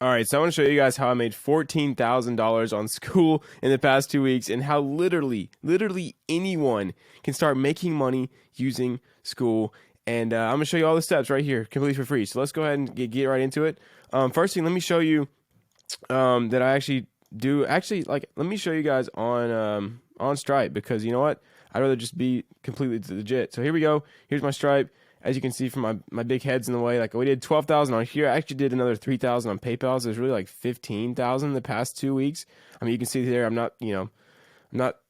All right, so I want to show you guys how I made $14,000 on Skool in the past 2 weeks and how literally anyone can start making money using Skool. And I'm going to show you all the steps right here, completely for free. So let's go ahead and get right into it. First thing, let me show you that I actually do. Actually, like, let me show you guys on Stripe because you know what? I'd rather just be completely legit. So here we go. Here's my Stripe. As you can see from my big heads in the way, like we did 12,000 on here. I actually did another 3,000 on PayPal. So it's really like 15,000 the past 2 weeks. I mean, you can see there, I'm not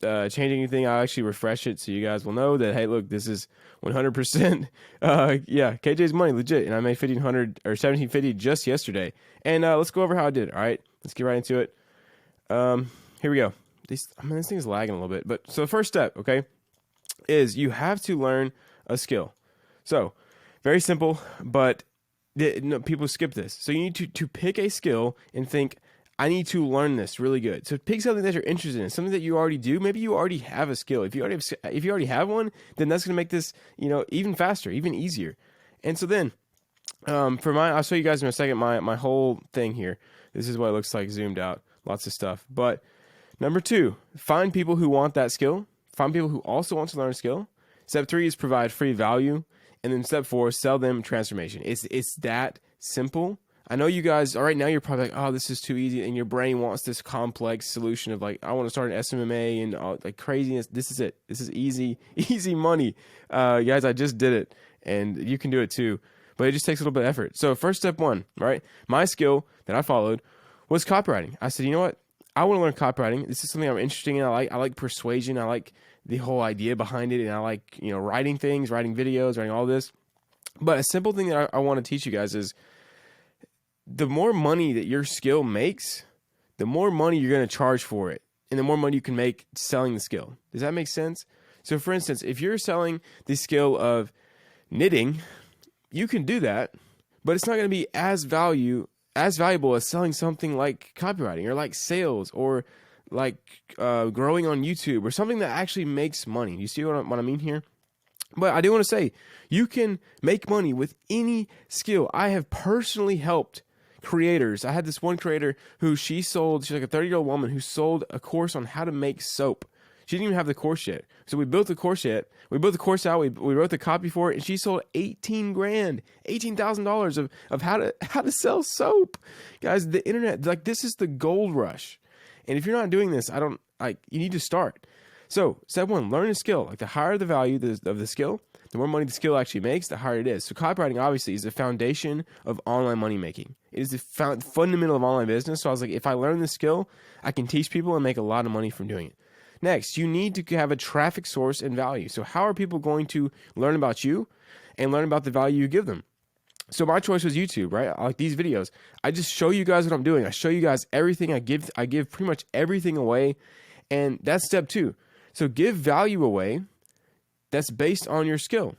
changing anything. I'll actually refresh it so you guys will know that, hey, look, this is 100%, yeah, KJ's money, legit. And I made 1,500 or 1,750 just yesterday. And let's go over how I did it. All right, let's get right into it. Here we go. This thing is lagging a little bit. But so the first step, okay, is you have to learn a skill. So, very simple, but people skip this. So you need to pick a skill and think, I need to learn this really good. So pick something that you're interested in, something that you already do. Maybe you already have a skill. If you already have one, then that's going to make this, even faster, even easier. And so then, I'll show you guys in a second my whole thing here. This is what it looks like zoomed out. Lots of stuff. But number 2, find people who want that skill. Find people who also want to learn a skill. Step 3 is provide free value. And then step 4, sell them transformation. It's that simple. I know you guys, right now you're probably like, oh, this is too easy. And your brain wants this complex solution of like, I want to start an SMMA and like craziness. This is it. This is easy, easy money. Guys, I just did it and you can do it too. But it just takes a little bit of effort. So first step 1, right? My skill that I followed was copywriting. I said, you know what? I want to learn copywriting. This is something I'm interested in. I like persuasion. I like the whole idea behind it. And I like, writing things, writing videos, writing all this. But a simple thing that I want to teach you guys is the more money that your skill makes, the more money you're going to charge for it. And the more money you can make selling the skill. Does that make sense? So for instance, if you're selling the skill of knitting, you can do that, but it's not going to be as valuable as selling something like copywriting or like sales or like growing on YouTube or something that actually makes money. You see what I mean here? But I do want to say, you can make money with any skill. I have personally helped creators. I had this one creator who she's like a 30-year-old woman who sold a course on how to make soap. She didn't even have the course yet. So we built the course out. We wrote the copy for it, and she sold $18,000 of how to sell soap. Guys, the internet, like, this is the gold rush. And if you're not doing this, you need to start. So step 1, learn a skill. Like, the higher the value of the skill, the more money the skill actually makes, the higher it is. So copywriting obviously is the foundation of online money making. It is the fundamental of online business. So I was like, if I learn this skill, I can teach people and make a lot of money from doing it. Next, you need to have a traffic source and value. So how are people going to learn about you and learn about the value you give them? So my choice was YouTube, right? I like these videos. I just show you guys what I'm doing. I show you guys everything. I give pretty much everything away. And that's step 2. So give value away that's based on your skill.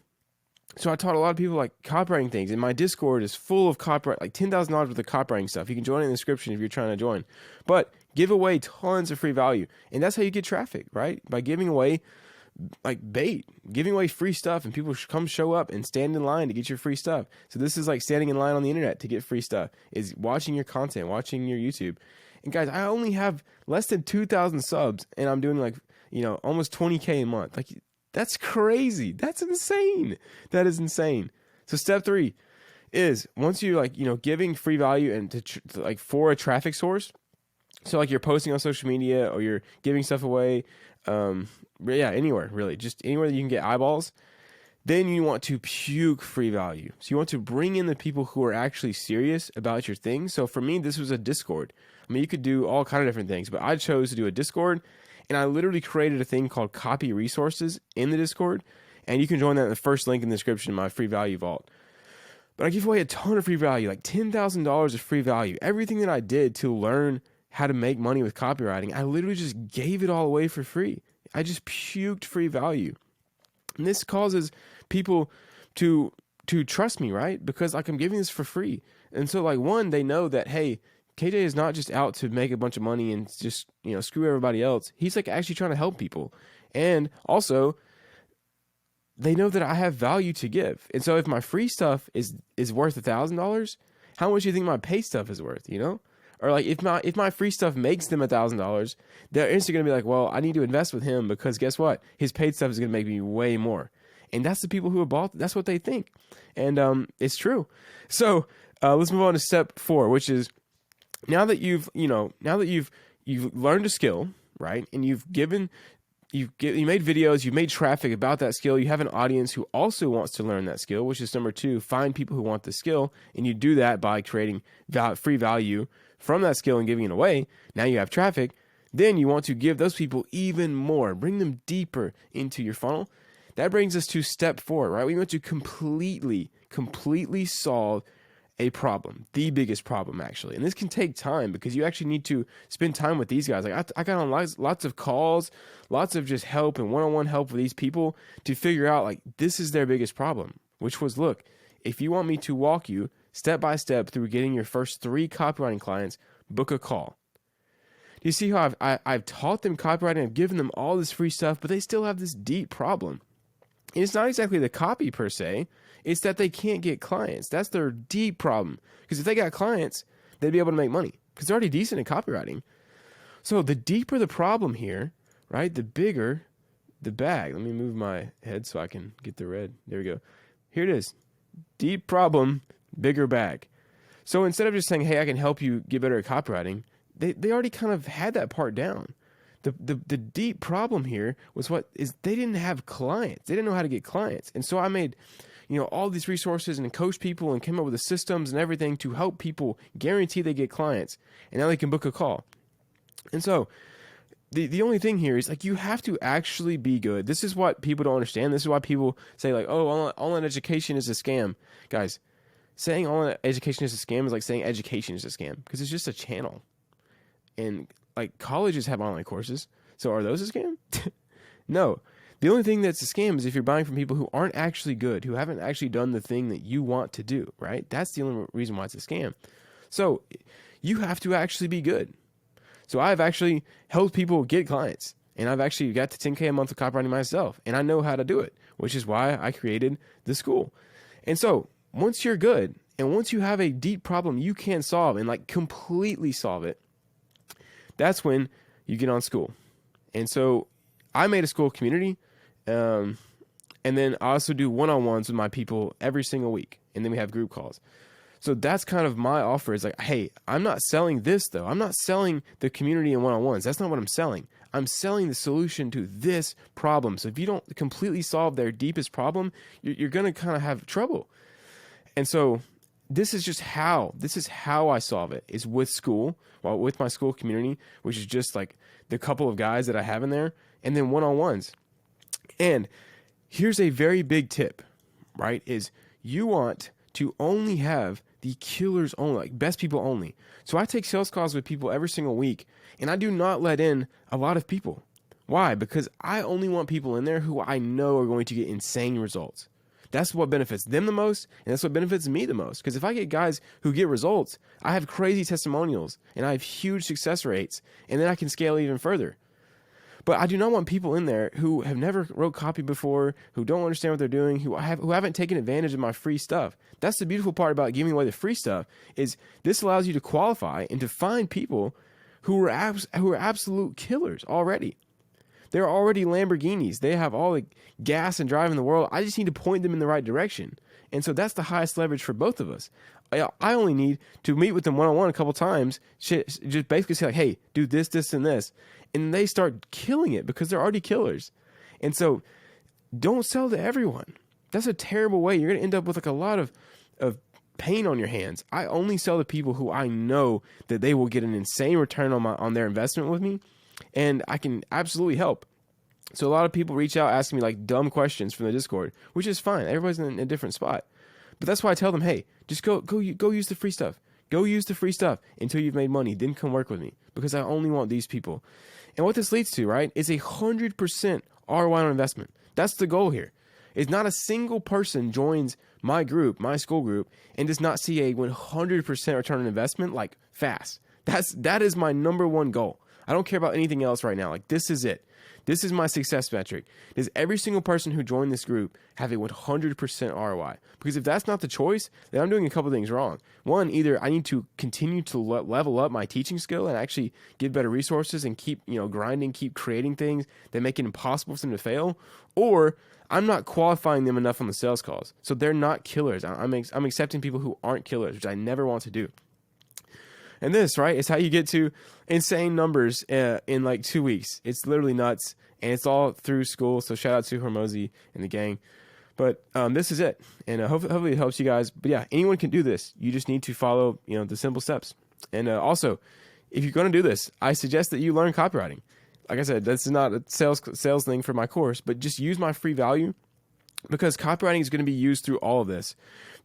So I taught a lot of people like copywriting things, and my Discord is full of copyright, like $10,000 worth of copywriting stuff. You can join in the description if you're trying to join. But give away tons of free value, and that's how you get traffic, right? By giving away like bait, giving away free stuff, and people come show up and stand in line to get your free stuff. So this is like standing in line on the internet to get free stuff, is watching your content, watching your YouTube. And guys, I only have less than 2,000 subs, and I'm doing like, almost 20K a month. Like, that's crazy. That's insane. That is insane. So step 3 is once you giving free value and like for a traffic source. So like you're posting on social media or you're giving stuff away. Anywhere really, just anywhere that you can get eyeballs. Then you want to puke free value. So you want to bring in the people who are actually serious about your thing. So for me, this was a Discord. I mean, you could do all kind of different things, but I chose to do a Discord. And I literally created a thing called Copy Resources in the Discord. And you can join that in the first link in the description, my free value vault. But I give away a ton of free value, like $10,000 of free value. Everything that I did to learn how to make money with copywriting, I literally just gave it all away for free. I just puked free value. And this causes people to trust me, right? Because like I'm giving this for free. And so like one, they know that, hey, KJ is not just out to make a bunch of money and just, screw everybody else. He's like actually trying to help people. And also, they know that I have value to give. And so if my free stuff is worth $1,000 how much do you think my pay stuff is worth, you know? Or like if my free stuff makes them $1,000, they're instantly gonna be like, well, I need to invest with him because guess what? His paid stuff is gonna make me way more. And that's the people who have bought. That's what they think, and it's true. So let's move on to step 4, which is now that you've learned a skill, right? And you made videos, you've made traffic about that skill. You have an audience who also wants to learn that skill, which is number 2. Find people who want the skill, and you do that by creating free value from that skill and giving it away. Now you have traffic. Then you want to give those people even more, bring them deeper into your funnel. That brings us to step 4, right? We want to completely solve a problem, the biggest problem actually. And this can take time because you actually need to spend time with these guys. Like I got on lots of calls, lots of just help and one-on-one help with these people to figure out like this is their biggest problem, which was, look, if you want me to walk you step by step through getting your first 3 copywriting clients, book a call. Do you see how I've taught them copywriting, I've given them all this free stuff, but they still have this deep problem. And it's not exactly the copy per se, it's that they can't get clients. That's their deep problem. Because if they got clients, they'd be able to make money because they're already decent at copywriting. So the deeper the problem here, right, the bigger the bag. Let me move my head so I can get the red. There we go. Here it is. Deep problem, bigger bag. So instead of just saying, hey, I can help you get better at copywriting, they already kind of had that part down. The deep problem here was they didn't have clients. They didn't know how to get clients. And so I made, all these resources and coached people and came up with the systems and everything to help people guarantee they get clients. And now they can book a call. And so the only thing here is like you have to actually be good. This is what people don't understand. This is why people say like, oh, online education is a scam. Guys, saying online education is a scam is like saying education is a scam because it's just a channel. And like colleges have online courses. So are those a scam? No. The only thing that's a scam is if you're buying from people who aren't actually good, who haven't actually done the thing that you want to do, right? That's the only reason why it's a scam. So you have to actually be good. So I've actually helped people get clients, and I've actually got to 10K a month of copywriting myself, and I know how to do it, which is why I created the Skool. And so once you're good, and once you have a deep problem you can solve and like completely solve it, that's when you get on Skool. And so I made a Skool community, and then I also do one-on-ones with my people every single week, and then we have group calls. So that's kind of my offer is like, hey, I'm not selling this though. I'm not selling the community and one-on-ones. That's not what I'm selling. I'm selling the solution to this problem. So if you don't completely solve their deepest problem, you're going to kind of have trouble. And so this is how I solve it is with Skool, with my Skool community, which is just like the couple of guys that I have in there, and then one-on-ones. And here's a very big tip, right? Is you want to only have the killers only, like best people only. So I take sales calls with people every single week, and I do not let in a lot of people. Why? Because I only want people in there who I know are going to get insane results. That's what benefits them the most, and that's what benefits me the most. Because if I get guys who get results, I have crazy testimonials, and I have huge success rates, and then I can scale even further. But I do not want people in there who have never wrote copy before, who don't understand what they're doing, who haven't taken advantage of my free stuff. That's the beautiful part about giving away the free stuff is this allows you to qualify and to find people who are absolute killers already. They're already Lamborghinis. They have all the gas and drive in the world. I just need to point them in the right direction. And so that's the highest leverage for both of us. I only need to meet with them one-on-one a couple times, just basically say like, hey, do this, this, and this. And they start killing it because they're already killers. And so don't sell to everyone. That's a terrible way. You're going to end up with like a lot of pain on your hands. I only sell to people who I know that they will get an insane return on their investment with me. And I can absolutely help. So a lot of people reach out asking me like dumb questions from the Discord, which is fine. Everybody's in a different spot. But that's why I tell them, hey, just go use the free stuff. Go use the free stuff until you've made money. Then come work with me because I only want these people. And what this leads to, right, is 100% ROI on investment. That's the goal here. It's not a single person joins my group, my Skool group, and does not see a 100% return on investment like fast. That is my number one goal. I don't care about anything else right now. Like, this is it. This is my success metric. Does every single person who joined this group have a 100% ROI? Because if that's not the choice, then I'm doing a couple things wrong. One, either I need to continue to level up my teaching skill and actually give better resources and keep, grinding, keep creating things that make it impossible for them to fail, or I'm not qualifying them enough on the sales calls. So they're not killers. I'm accepting people who aren't killers, which I never want to do. And this, right, is how you get to insane numbers in like 2 weeks. It's literally nuts, and it's all through Skool. So shout out to Hormozy and the gang. But this is it, and hopefully it helps you guys. But yeah, anyone can do this. You just need to follow, the simple steps. And also, if you're going to do this, I suggest that you learn copywriting. Like I said, this is not a sales thing for my course, but just use my free value, because copywriting is going to be used through all of this.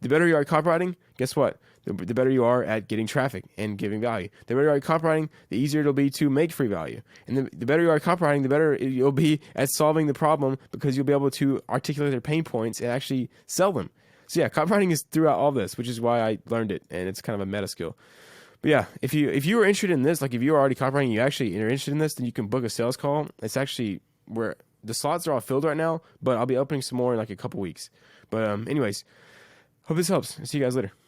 The better you are at copywriting, guess what? The better you are at getting traffic and giving value. The better you are at copywriting, the easier it'll be to make free value. And the better you are at copywriting, the better you'll be at solving the problem, because you'll be able to articulate their pain points and actually sell them. So yeah, copywriting is throughout all this, which is why I learned it, and it's kind of a meta skill. But yeah, if you are interested in this, like if you are already copywriting, you actually are interested in this, then you can book a sales call. It's actually where the slots are all filled right now, but I'll be opening some more in like a couple weeks. But anyways, hope this helps. See you guys later.